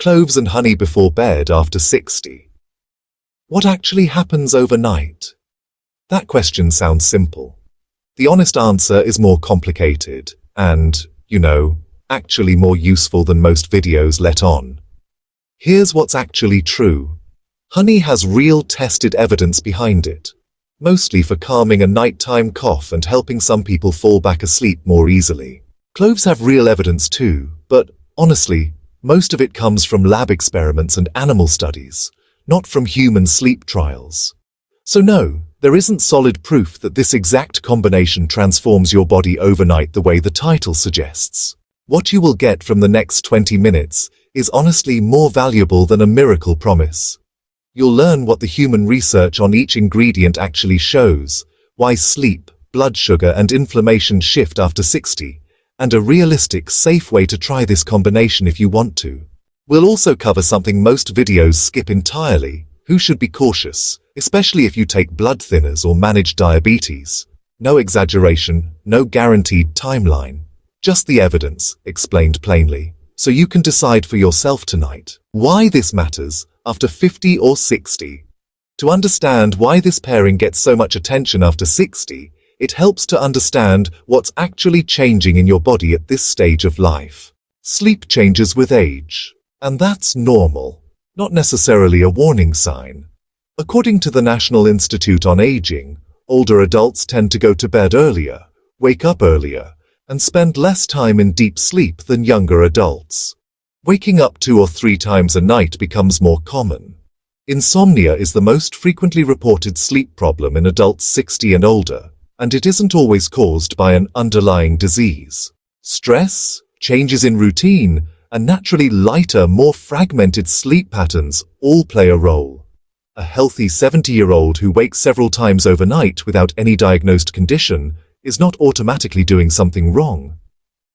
Cloves and honey before bed after 60. What actually happens overnight? That question sounds simple. The honest answer is more complicated and, actually more useful than most videos let on. Here's what's actually true. Honey has real tested evidence behind it, mostly for calming a nighttime cough and helping some people fall back asleep more easily. Cloves have real evidence too, but honestly, most of it comes from lab experiments and animal studies, not from human sleep trials. So no, there isn't solid proof that this exact combination transforms your body overnight the way the title suggests. What you will get from the next 20 minutes is honestly more valuable than a miracle promise. You'll learn what the human research on each ingredient actually shows, why sleep, blood sugar and inflammation shift after 60, and a realistic, safe way to try this combination if you want to. We'll also cover something most videos skip entirely: who should be cautious, especially if you take blood thinners or manage diabetes. No exaggeration, no guaranteed timeline. Just the evidence, explained plainly, so you can decide for yourself tonight why this matters after 50 or 60. To understand why this pairing gets so much attention after 60, it helps to understand what's actually changing in your body at this stage of life. Sleep changes with age, and that's normal, not necessarily a warning sign. According to the National Institute on Aging, older adults tend to go to bed earlier, wake up earlier, and spend less time in deep sleep than younger adults. Waking up 2 or 3 times a night becomes more common. Insomnia is the most frequently reported sleep problem in adults 60 and older, and it isn't always caused by an underlying disease. Stress, changes in routine, and naturally lighter, more fragmented sleep patterns all play a role. A healthy 70-year-old who wakes several times overnight without any diagnosed condition is not automatically doing something wrong.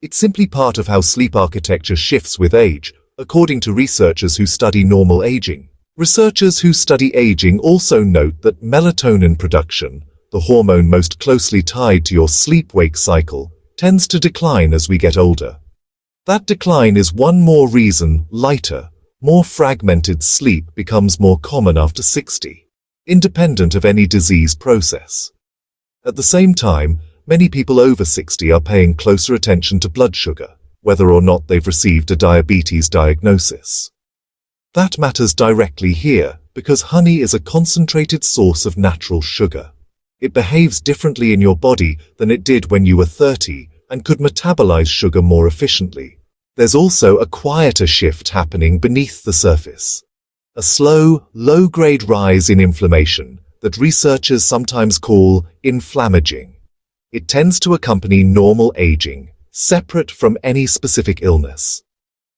It's simply part of how sleep architecture shifts with age, according to researchers who study normal aging. Researchers who study aging also note that melatonin production, the hormone most closely tied to your sleep-wake cycle, tends to decline as we get older. That decline is one more reason lighter, more fragmented sleep becomes more common after 60, independent of any disease process. At the same time, many people over 60 are paying closer attention to blood sugar, whether or not they've received a diabetes diagnosis. That matters directly here because honey is a concentrated source of natural sugar. It behaves differently in your body than it did when you were 30 and could metabolize sugar more efficiently. There's also a quieter shift happening beneath the surface. A slow, low-grade rise in inflammation that researchers sometimes call inflammaging. It tends to accompany normal aging, separate from any specific illness.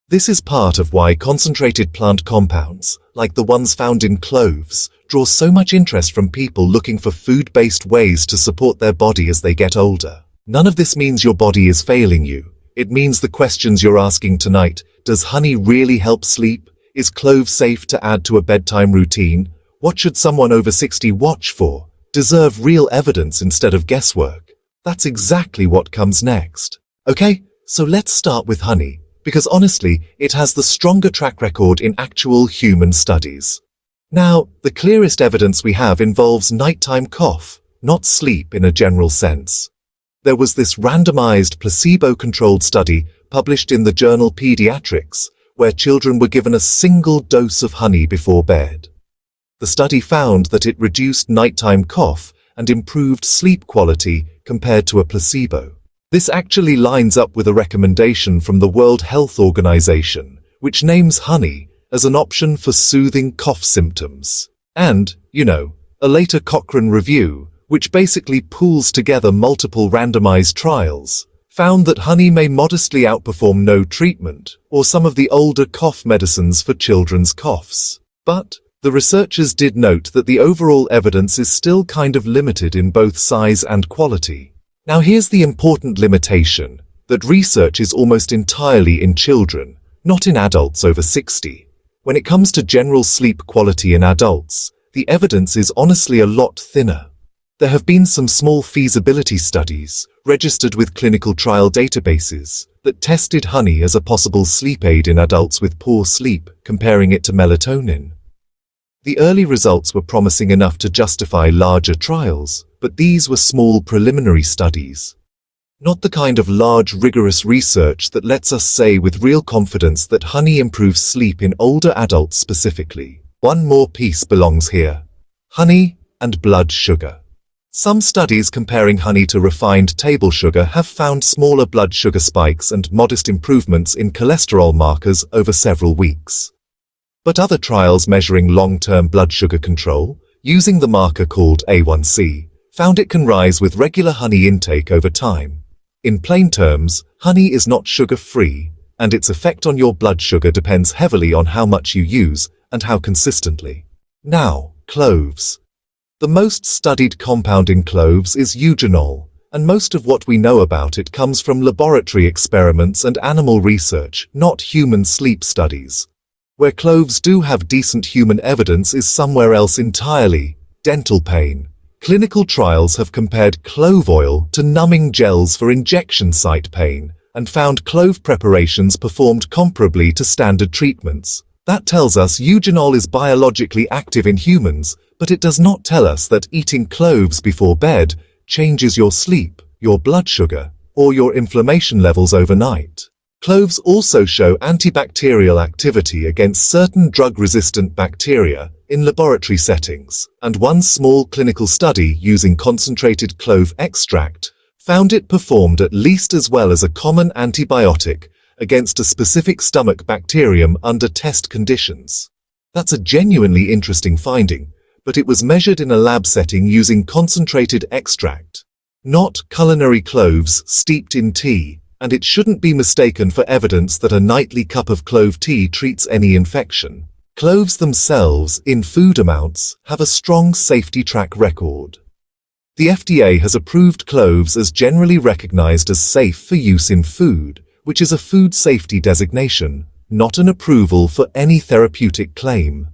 This is part of why concentrated plant compounds, like the ones found in cloves, draw so much interest from people looking for food-based ways to support their body as they get older. None of this means your body is failing you. It means the questions you're asking tonight: does honey really help sleep? Is clove safe to add to a bedtime routine? What should someone over 60 watch for? Deserve real evidence instead of guesswork. That's exactly what comes next. Okay, so let's start with honey, because honestly, it has the stronger track record in actual human studies. Now, the clearest evidence we have involves nighttime cough, not sleep in a general sense. There was this randomized, placebo-controlled study published in the journal Pediatrics, where children were given a single dose of honey before bed. The study found that it reduced nighttime cough and improved sleep quality compared to a placebo. This actually lines up with a recommendation from the World Health Organization, which names honey as an option for soothing cough symptoms. And, a later Cochrane review, which basically pools together multiple randomized trials, found that honey may modestly outperform no treatment or some of the older cough medicines for children's coughs. But the researchers did note that the overall evidence is still kind of limited in both size and quality. Now here's the important limitation, that research is almost entirely in children, not in adults over 60. When it comes to general sleep quality in adults, the evidence is honestly a lot thinner. There have been some small feasibility studies, registered with clinical trial databases, that tested honey as a possible sleep aid in adults with poor sleep, comparing it to melatonin. The early results were promising enough to justify larger trials, but these were small preliminary studies. Not the kind of large, rigorous research that lets us say with real confidence that honey improves sleep in older adults specifically. One more piece belongs here: honey and blood sugar. Some studies comparing honey to refined table sugar have found smaller blood sugar spikes and modest improvements in cholesterol markers over several weeks. But other trials measuring long-term blood sugar control, using the marker called A1C, found it can rise with regular honey intake over time. In plain terms, honey is not sugar-free, and its effect on your blood sugar depends heavily on how much you use and how consistently. Now, cloves. The most studied compound in cloves is eugenol, and most of what we know about it comes from laboratory experiments and animal research, not human sleep studies. Where cloves do have decent human evidence is somewhere else entirely: dental pain. Clinical trials have compared clove oil to numbing gels for injection site pain, and found clove preparations performed comparably to standard treatments. That tells us eugenol is biologically active in humans, but it does not tell us that eating cloves before bed changes your sleep, your blood sugar, or your inflammation levels overnight. Cloves also show antibacterial activity against certain drug-resistant bacteria in laboratory settings, and one small clinical study using concentrated clove extract found it performed at least as well as a common antibiotic against a specific stomach bacterium under test conditions. That's a genuinely interesting finding, but it was measured in a lab setting using concentrated extract, not culinary cloves steeped in tea, and it shouldn't be mistaken for evidence that a nightly cup of clove tea treats any infection. Cloves themselves, in food amounts, have a strong safety track record. The FDA has approved cloves as generally recognized as safe for use in food, which is a food safety designation, not an approval for any therapeutic claim.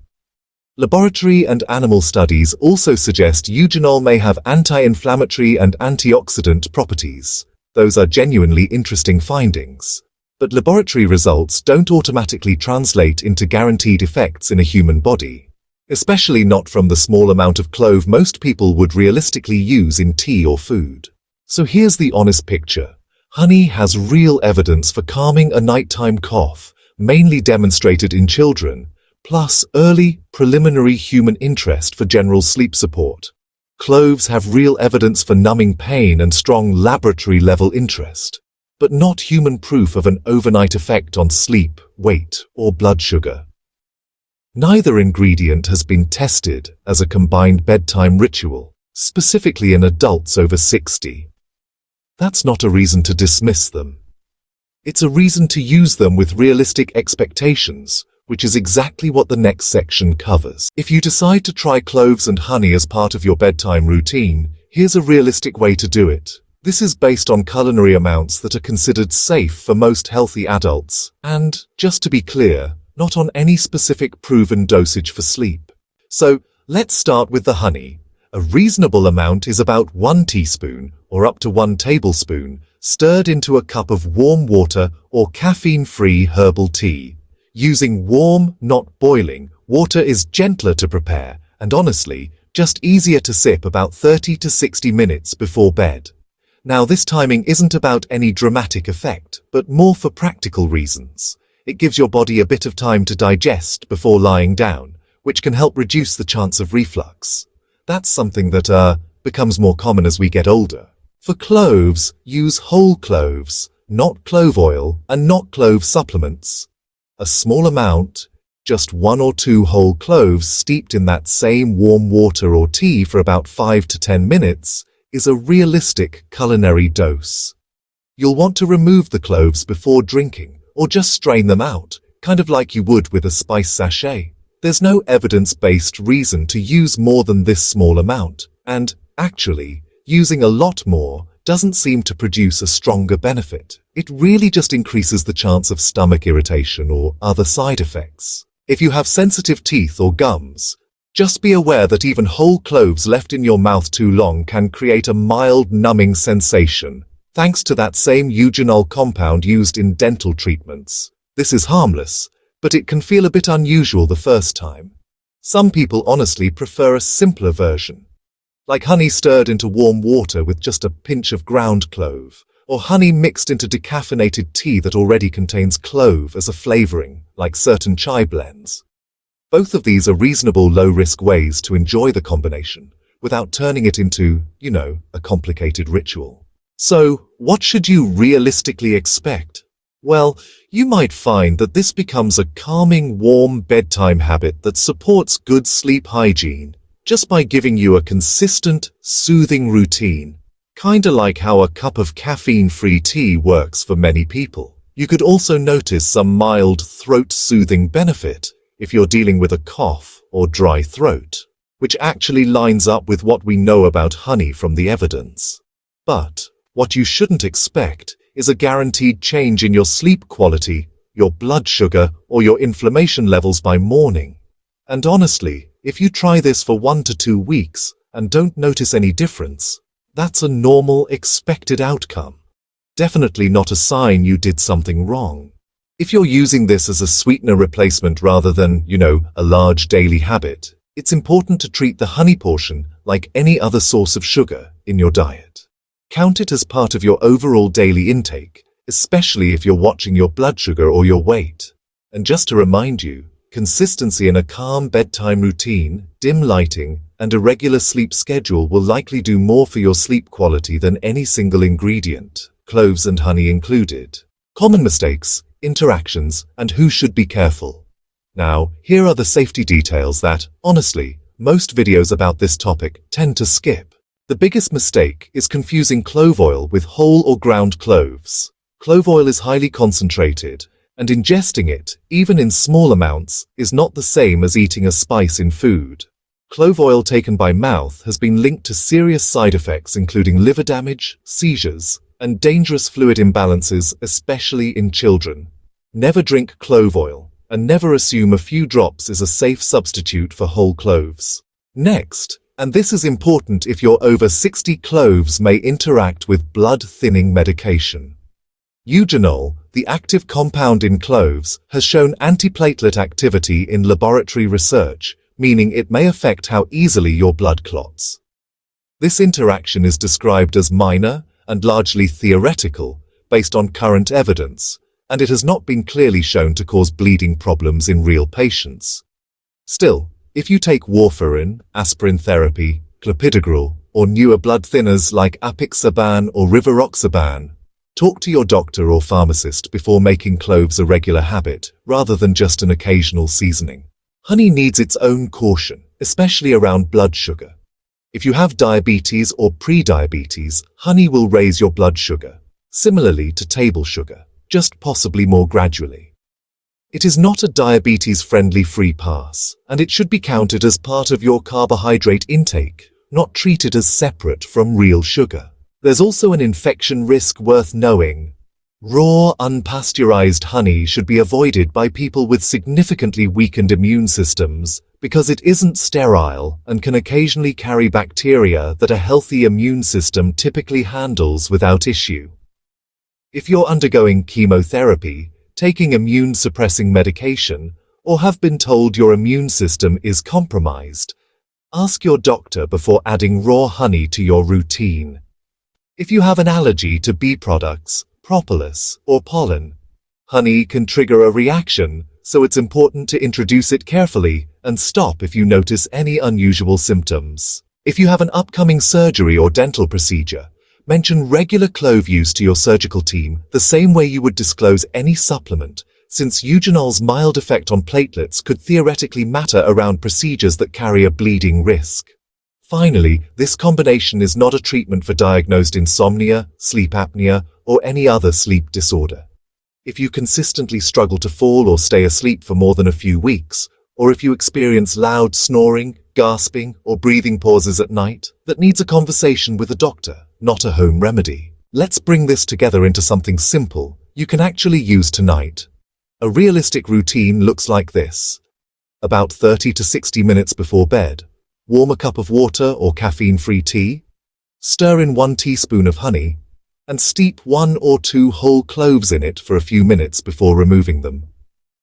Laboratory and animal studies also suggest eugenol may have anti-inflammatory and antioxidant properties. Those are genuinely interesting findings. But laboratory results don't automatically translate into guaranteed effects in a human body, especially not from the small amount of clove most people would realistically use in tea or food. So here's the honest picture. Honey has real evidence for calming a nighttime cough, mainly demonstrated in children, plus early, preliminary human interest for general sleep support. Cloves have real evidence for numbing pain and strong laboratory-level interest, but not human proof of an overnight effect on sleep, weight, or blood sugar. Neither ingredient has been tested as a combined bedtime ritual, specifically in adults over 60. That's not a reason to dismiss them. It's a reason to use them with realistic expectations, which is exactly what the next section covers. If you decide to try cloves and honey as part of your bedtime routine, here's a realistic way to do it. This is based on culinary amounts that are considered safe for most healthy adults, and, just to be clear, not on any specific proven dosage for sleep. So, let's start with the honey. A reasonable amount is about 1 teaspoon, or up to 1 tablespoon, stirred into a cup of warm water or caffeine-free herbal tea. Using warm, not boiling, water is gentler to prepare, and honestly, just easier to sip about 30 to 60 minutes before bed. Now, this timing isn't about any dramatic effect, but more for practical reasons. It gives your body a bit of time to digest before lying down, which can help reduce the chance of reflux. That's something that becomes more common as we get older. For cloves, use whole cloves, not clove oil, and not clove supplements. A small amount, just 1 or 2 whole cloves steeped in that same warm water or tea for about 5 to 10 minutes, is a realistic culinary dose. You'll want to remove the cloves before drinking, or just strain them out, kind of like you would with a spice sachet. There's no evidence-based reason to use more than this small amount, and, actually, using a lot more doesn't seem to produce a stronger benefit. It really just increases the chance of stomach irritation or other side effects. If you have sensitive teeth or gums, just be aware that even whole cloves left in your mouth too long can create a mild numbing sensation. thanks to that same eugenol compound used in dental treatments. This is harmless, but it can feel a bit unusual the first time. Some people honestly prefer a simpler version, like honey stirred into warm water with just a pinch of ground clove, or honey mixed into decaffeinated tea that already contains clove as a flavoring, like certain chai blends. Both of these are reasonable low-risk ways to enjoy the combination, without turning it into, a complicated ritual. So, what should you realistically expect? Well, you might find that this becomes a calming, warm bedtime habit that supports good sleep hygiene, just by giving you a consistent, soothing routine. Kinda like how a cup of caffeine-free tea works for many people. You could also notice some mild throat-soothing benefit if you're dealing with a cough or dry throat, which actually lines up with what we know about honey from the evidence. But what you shouldn't expect is a guaranteed change in your sleep quality, your blood sugar, or your inflammation levels by morning. And honestly, if you try this for 1 to 2 weeks and don't notice any difference, that's a normal, expected outcome. Definitely not a sign you did something wrong. If you're using this as a sweetener replacement rather than, a large daily habit, it's important to treat the honey portion like any other source of sugar in your diet. Count it as part of your overall daily intake, especially if you're watching your blood sugar or your weight. And just to remind you, consistency in a calm bedtime routine, dim lighting, and a regular sleep schedule will likely do more for your sleep quality than any single ingredient, cloves and honey included. Common mistakes, interactions, and who should be careful. Now, here are the safety details that, honestly, most videos about this topic tend to skip. The biggest mistake is confusing clove oil with whole or ground cloves. Clove oil is highly concentrated, and ingesting it, even in small amounts, is not the same as eating a spice in food. Clove oil taken by mouth has been linked to serious side effects including liver damage, seizures, and dangerous fluid imbalances, especially in children. Never drink clove oil, and never assume a few drops is a safe substitute for whole cloves. Next, and this is important if you're over 60, cloves may interact with blood-thinning medication. Eugenol, the active compound in cloves, has shown antiplatelet activity in laboratory research, meaning it may affect how easily your blood clots. This interaction is described as minor and largely theoretical, based on current evidence, and it has not been clearly shown to cause bleeding problems in real patients. Still, if you take warfarin, aspirin therapy, clopidogrel, or newer blood thinners like apixaban or rivaroxaban, talk to your doctor or pharmacist before making cloves a regular habit, rather than just an occasional seasoning. Honey needs its own caution, especially around blood sugar. If you have diabetes or pre-diabetes, honey will raise your blood sugar, similarly to table sugar, just possibly more gradually. It is not a diabetes-friendly free pass, and it should be counted as part of your carbohydrate intake, not treated as separate from real sugar. There's also an infection risk worth knowing. Raw, unpasteurized honey should be avoided by people with significantly weakened immune systems because it isn't sterile and can occasionally carry bacteria that a healthy immune system typically handles without issue. If you're undergoing chemotherapy, taking immune-suppressing medication, or have been told your immune system is compromised, ask your doctor before adding raw honey to your routine. If you have an allergy to bee products, propolis, or pollen, honey can trigger a reaction, so it's important to introduce it carefully and stop if you notice any unusual symptoms. If you have an upcoming surgery or dental procedure, mention regular clove use to your surgical team the same way you would disclose any supplement, since eugenol's mild effect on platelets could theoretically matter around procedures that carry a bleeding risk. Finally, this combination is not a treatment for diagnosed insomnia, sleep apnea, or any other sleep disorder. If you consistently struggle to fall or stay asleep for more than a few weeks, or if you experience loud snoring, gasping, or breathing pauses at night, that needs a conversation with a doctor, not a home remedy. Let's bring this together into something simple you can actually use tonight. A realistic routine looks like this. About 30 to 60 minutes before bed, warm a cup of water or caffeine-free tea. Stir in 1 teaspoon of honey. and steep 1 or 2 whole cloves in it for a few minutes before removing them.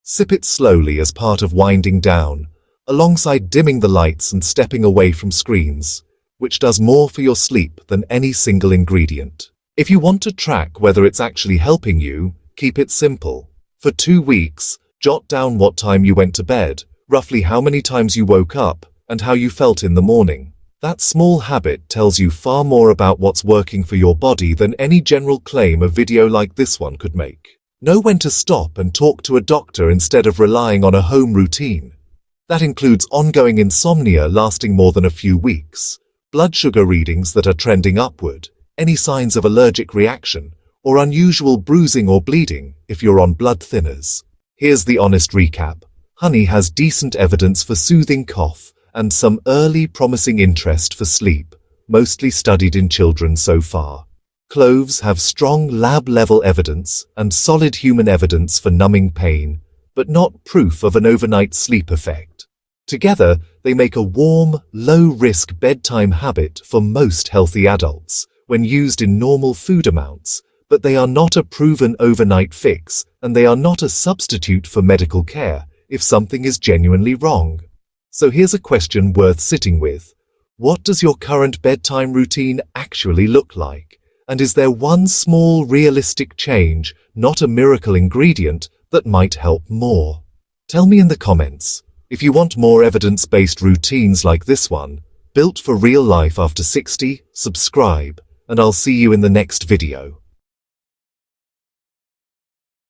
Sip it slowly as part of winding down, alongside dimming the lights and stepping away from screens, which does more for your sleep than any single ingredient. If you want to track whether it's actually helping you, keep it simple. For 2 weeks, jot down what time you went to bed, roughly how many times you woke up, and how you felt in the morning. That small habit tells you far more about what's working for your body than any general claim a video like this one could make. Know when to stop and talk to a doctor instead of relying on a home routine. That includes ongoing insomnia lasting more than a few weeks, blood sugar readings that are trending upward, any signs of allergic reaction, or unusual bruising or bleeding if you're on blood thinners. Here's the honest recap. Honey has decent evidence for soothing cough and some early promising interest for sleep, mostly studied in children so far. Cloves have strong lab-level evidence and solid human evidence for numbing pain, but not proof of an overnight sleep effect. Together, they make a warm, low-risk bedtime habit for most healthy adults when used in normal food amounts, but they are not a proven overnight fix, and they are not a substitute for medical care if something is genuinely wrong. So here's a question worth sitting with. What does your current bedtime routine actually look like? And is there one small realistic change, not a miracle ingredient, that might help more? Tell me in the comments. If you want more evidence-based routines like this one, built for real life after 60, subscribe, and I'll see you in the next video.